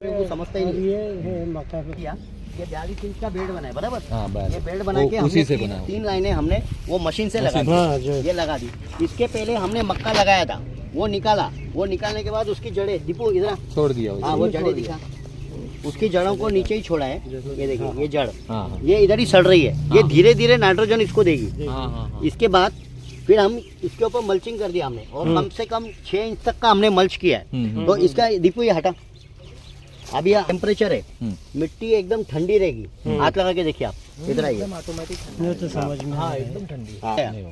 वो समझता ही नहीं। ये मक्का पे किया ये 42 इंच का बेड बना है बराबर। हाँ, बस। ये बेड बना के वो उसी हमने से बना हुआ। तीन लाइनें हमने वो मशीन से लगा हाँ, दी, जो ये लगा दी। इसके पहले हमने मक्का लगाया था, वो निकाला, वो निकालने के बाद उसकी जड़ें दीपू इधर छोड़ दिया वो। हाँ वो जड़ें दिखा, उसकी जड़ों को नीचे ही छोड़ा है। ये देखिए ये जड़ हाँ हाँ ये इधर ही सड़ रही है, ये धीरे धीरे नाइट्रोजन इसको देगी। हाँ हाँ इसके बाद फिर हम इसके ऊपर मल्चिंग कर दिया हमने, और कम से कम 6 इंच तक का हमने मल्च किया है। तो इसका दीपू ये हटा, अभी यहाँ टेम्परेचर है, मिट्टी एकदम ठंडी रहेगी। हाथ लगा के देखिए आप, इधर आइए। ये तो समझ में हाँ एकदम ठंडी। हाँ।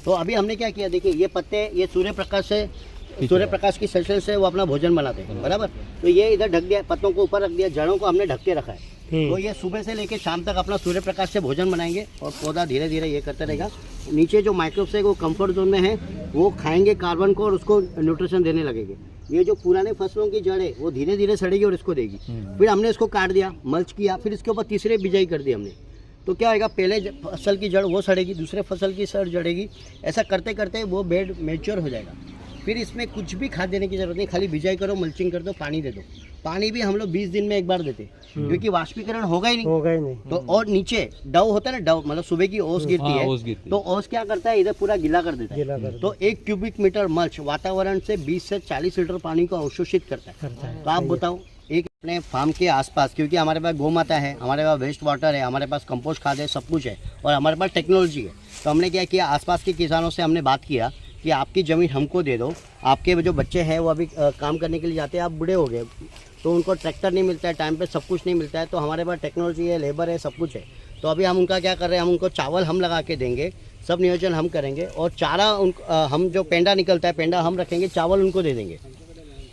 तो अभी हमने क्या किया, देखिए ये पत्ते ये सूर्य प्रकाश की सेल्सियस से वो अपना भोजन बनाते हैं बराबर। तो ये इधर ढक दिया, पत्तों को ऊपर रख दिया, जड़ों को हमने ढक के रखा है। तो ये सुबह से लेके शाम तक अपना सूर्य प्रकाश से भोजन बनाएंगे, और पौधा धीरे धीरे ये करता रहेगा। नीचे जो माइक्रोब्स है वो कंफर्ट जोन में है, वो खाएंगे कार्बन को और उसको न्यूट्रिशन देने लगेंगे। ये जो पुराने फसलों की जड़ है वो धीरे धीरे सड़ेगी और इसको देगी। फिर हमने इसको काट दिया, मल्च किया, फिर इसके ऊपर तीसरे बिजाई कर दी हमने। तो क्या होगा, पहले फसल की जड़ वो सड़ेगी, दूसरे फसल की जड़ जड़ेगी। ऐसा करते करते वो बेड मैच्योर हो जाएगा। फिर इसमें कुछ भी खाद देने की जरूरत नहीं, खाली बिजाई करो, मल्चिंग कर दो, पानी दे दो। पानी भी हम लोग 20 दिन में एक बार देते, क्योंकि वाष्पीकरण होगा ही नहीं। तो और नीचे डव होता है ना, डव मतलब सुबह की ओस गिरती है, तो ओस क्या करता है, इधर पूरा गीला कर देता है। तो 1 क्यूबिक मीटर मल्च वातावरण से 20 से 40 लीटर पानी को अवशोषित करता है। तो आप बताओ, एक अपने फार्म के आसपास, क्योंकि हमारे पास गौ माता है, हमारे पास वेस्ट वाटर है, हमारे पास कंपोस्ट खाद है, सब कुछ है, और हमारे पास टेक्नोलॉजी है। तो हमने क्या किया, आसपास के किसानों से हमने बात किया कि आपकी ज़मीन हमको दे दो, आपके जो बच्चे हैं वो अभी काम करने के लिए जाते हैं, आप बूढ़े हो गए तो उनको ट्रैक्टर नहीं मिलता है, टाइम पे सब कुछ नहीं मिलता है। तो हमारे पास टेक्नोलॉजी है, लेबर है, सब कुछ है। तो अभी हम उनका क्या कर रहे हैं, हम उनको चावल हम लगा के देंगे, सब नियोजन हम करेंगे, और चारा हम जो पेंडा निकलता है, पेंडा हम रखेंगे, चावल उनको दे देंगे।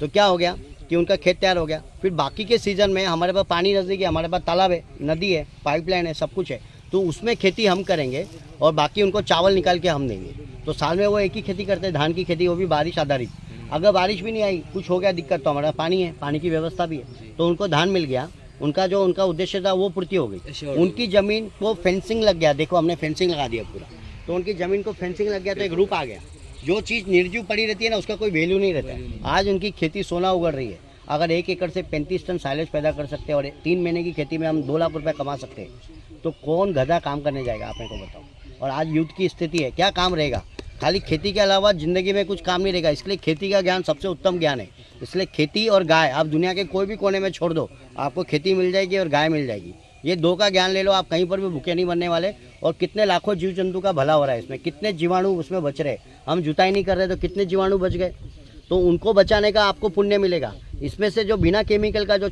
तो क्या हो गया कि उनका खेत तैयार हो गया। फिर बाकी के सीज़न में हमारे पास पानी नज़दीक है, हमारे पास तालाब है, नदी है, पाइपलाइन है, सब कुछ है, तो उसमें खेती हम करेंगे, और बाकी उनको चावल निकाल के हम देंगे। तो साल में वो एक ही खेती करते हैं, धान की खेती, वो भी बारिश आधारित। अगर बारिश भी नहीं आई, कुछ हो गया दिक्कत, तो हमारा पानी है, पानी की व्यवस्था भी है, तो उनको धान मिल गया, उनका उद्देश्य था वो पूर्ति हो गई। उनकी ज़मीन को फेंसिंग लग गया, देखो हमने फेंसिंग लगा दिया पूरा, तो उनकी ज़मीन को फेंसिंग लग गया, तो एक रूप आ गया। जो चीज़ निर्जीव पड़ी रहती है ना, उसका कोई वैल्यू नहीं रहता है। आज उनकी खेती सोना उगड़ रही है। अगर 1 एकड़ से 35 टन साइलेज पैदा कर सकते हैं, और 3 महीने की खेती में हम 2 लाख रुपए कमा सकते हैं, तो कौन गधा काम करने जाएगा, आप मेरे को बताओ। और आज युद्ध की स्थिति है, क्या काम रहेगा, खाली खेती के अलावा ज़िंदगी में कुछ काम नहीं रहेगा। इसलिए खेती का ज्ञान सबसे उत्तम ज्ञान है। इसलिए खेती और गाय, आप दुनिया के कोई भी कोने में छोड़ दो, आपको खेती मिल जाएगी और गाय मिल जाएगी। ये 2 का ज्ञान ले लो, आप कहीं पर भी भूखे नहीं मरने वाले। और कितने लाखों जीव जंतु का भला हो रहा है इसमें, कितने जीवाणु उसमें बच रहे। हम जुताई नहीं कर रहे तो कितने जीवाणु बच गए, तो उनको बचाने का आपको पुण्य मिलेगा। इसमें से जो बिना केमिकल का जो